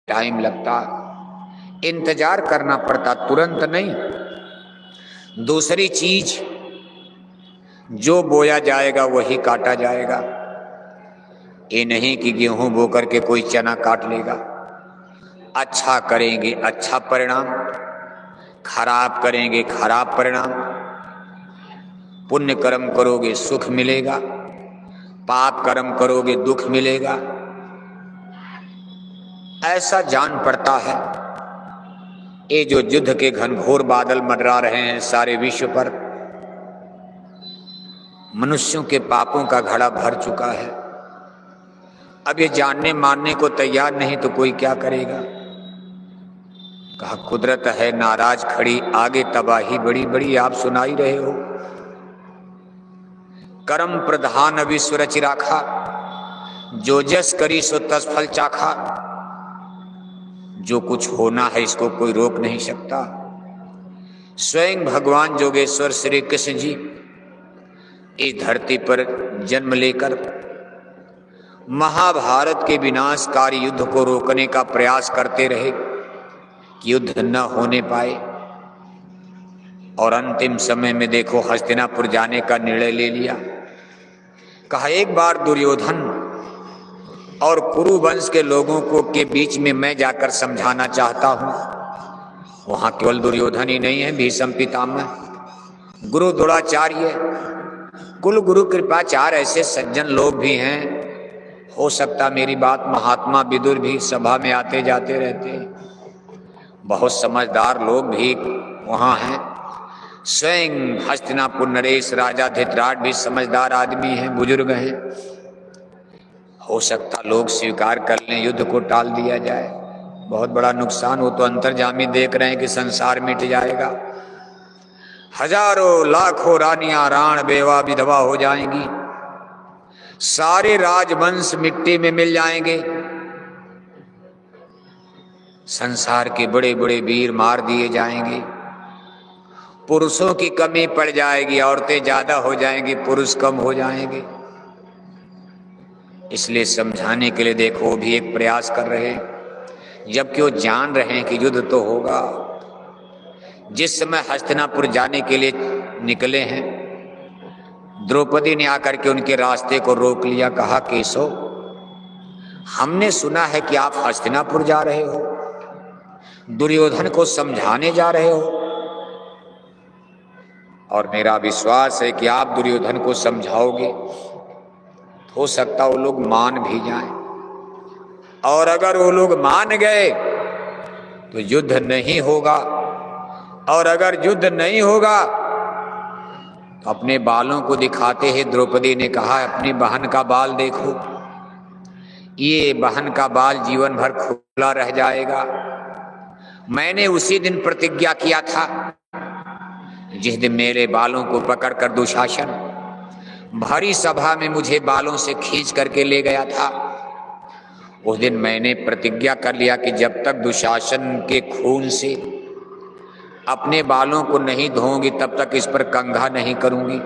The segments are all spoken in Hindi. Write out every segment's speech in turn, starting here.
टाइम लगता, इंतजार करना पड़ता, तुरंत नहीं। दूसरी चीज, जो बोया जाएगा वही काटा जाएगा। ये नहीं कि गेहूं बो करके कोई चना काट लेगा। अच्छा करेंगे अच्छा परिणाम, खराब करेंगे खराब परिणाम। पुण्य कर्म करोगे सुख मिलेगा, पाप कर्म करोगे दुख मिलेगा। ऐसा जान पड़ता है। ये जो युद्ध के घनघोर बादल मंडरा रहे हैं सारे विश्व पर, मनुष्यों के पापों का घड़ा भर चुका है। अब ये जानने मानने को तैयार नहीं तो कोई क्या करेगा। कहा कुदरत है नाराज खड़ी, आगे तबाही बड़ी बड़ी आप सुनाई रहे हो। कर्म प्रधान विश्व रच राखा, जो जस करी सो तस फल चाखा। जो कुछ होना है इसको कोई रोक नहीं सकता। स्वयं भगवान जोगेश्वर श्री कृष्ण जी इस धरती पर जन्म लेकर महाभारत के विनाशकारी युद्ध को रोकने का प्रयास करते रहे कि युद्ध न होने पाए। और अंतिम समय में देखो हस्तिनापुर जाने का निर्णय ले लिया। कहा एक बार दुर्योधन और कुरु वंश के लोगों को के बीच में मैं जाकर समझाना चाहता हूं। वहां केवल दुर्योधन ही नहीं है, भीष्म पितामह, गुरु द्रोणाचार्य, कुल गुरु कृपाचार्य, ऐसे सज्जन लोग भी हैं। हो सकता मेरी बात महात्मा विदुर भी सभा में आते जाते रहते, बहुत समझदार लोग भी वहां हैं। स्वयं हस्तिनापुर नरेश राजा धृतराष्ट्र भी समझदार आदमी हैं, बुजुर्ग हैं। हो सकता लोग स्वीकार कर लें, युद्ध को टाल दिया जाए। बहुत बड़ा नुकसान हो तो अंतर्जामी देख रहे हैं कि संसार मिट जाएगा। हजारों लाखों रानियां राण बेवा विधवा हो जाएंगी, सारे राजवंश मिट्टी में मिल जाएंगे, संसार के बड़े बड़े वीर मार दिए जाएंगे, पुरुषों की कमी पड़ जाएगी, औरतें ज्यादा हो जाएंगी, पुरुष कम हो जाएंगे। इसलिए समझाने के लिए देखो भी एक प्रयास कर रहे हैं, जबकि वो जान रहे हैं कि युद्ध तो होगा। जिस समय हस्तिनापुर जाने के लिए निकले हैं, द्रौपदी ने आकर के उनके रास्ते को रोक लिया। कहा केशव, हमने सुना है कि आप हस्तिनापुर जा रहे हो, दुर्योधन को समझाने जा रहे हो, और मेरा विश्वास है कि आप दुर्योधन को समझाओगे, हो सकता वो लोग मान भी जाएं। और अगर वो लोग मान गए तो युद्ध नहीं होगा, और अगर युद्ध नहीं होगा तो अपने बालों को दिखाते हैं। द्रौपदी ने कहा अपनी बहन का बाल देखो, ये बहन का बाल जीवन भर खुला रह जाएगा। मैंने उसी दिन प्रतिज्ञा किया था जिस दिन मेरे बालों को पकड़कर दुशासन भरी सभा में मुझे बालों से खींच करके ले गया था। उस दिन मैंने प्रतिज्ञा कर लिया कि जब तक दुशासन के खून से अपने बालों को नहीं धोऊंगी तब तक इस पर कंघा नहीं करूंगी।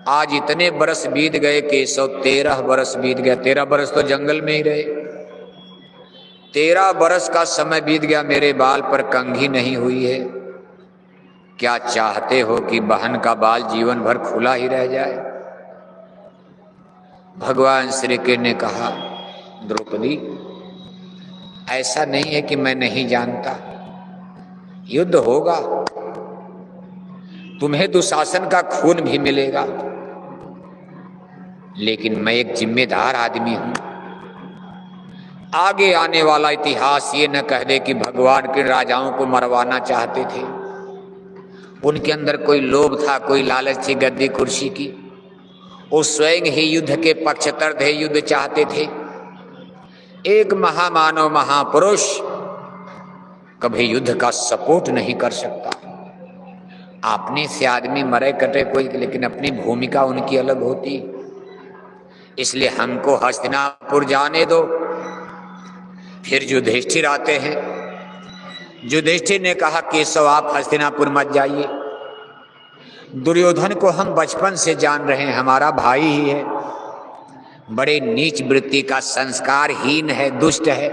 आज इतने बरस बीत गए केशव, 13 बरस बीत गया। 13 बरस तो जंगल में ही रहे, 13 बरस का समय बीत गया, मेरे बाल पर कंघी नहीं हुई है। क्या चाहते हो कि बहन का बाल जीवन भर खुला ही रह जाए? भगवान श्री कृष्ण ने कहा द्रौपदी, ऐसा नहीं है कि मैं नहीं जानता, युद्ध होगा, तुम्हें दुशासन का खून भी मिलेगा, लेकिन मैं एक जिम्मेदार आदमी हूं। आगे आने वाला इतिहास ये न कह दे कि भगवान के राजाओं को मरवाना चाहते थे। उनके अंदर कोई लोभ था, कोई लालच थी गद्दी कुर्सी की। वो स्वयं ही युद्ध के पक्षतर थे, युद्ध चाहते थे। एक महामानव महापुरुष कभी युद्ध का सपोर्ट नहीं कर सकता। आपने से आदमी मरे कटे कोई, लेकिन अपनी भूमिका उनकी अलग होती। इसलिए हमको हस्तिनापुर जाने दो। फिर युधिष्ठिर आते हैं। युधिष्ठिर ने कहा केशव, आप हस्तिनापुर मत जाइए, दुर्योधन को हम बचपन से जान रहे हैं, हमारा भाई ही है, बड़े नीच वृत्ति का, संस्कारहीन है, दुष्ट है,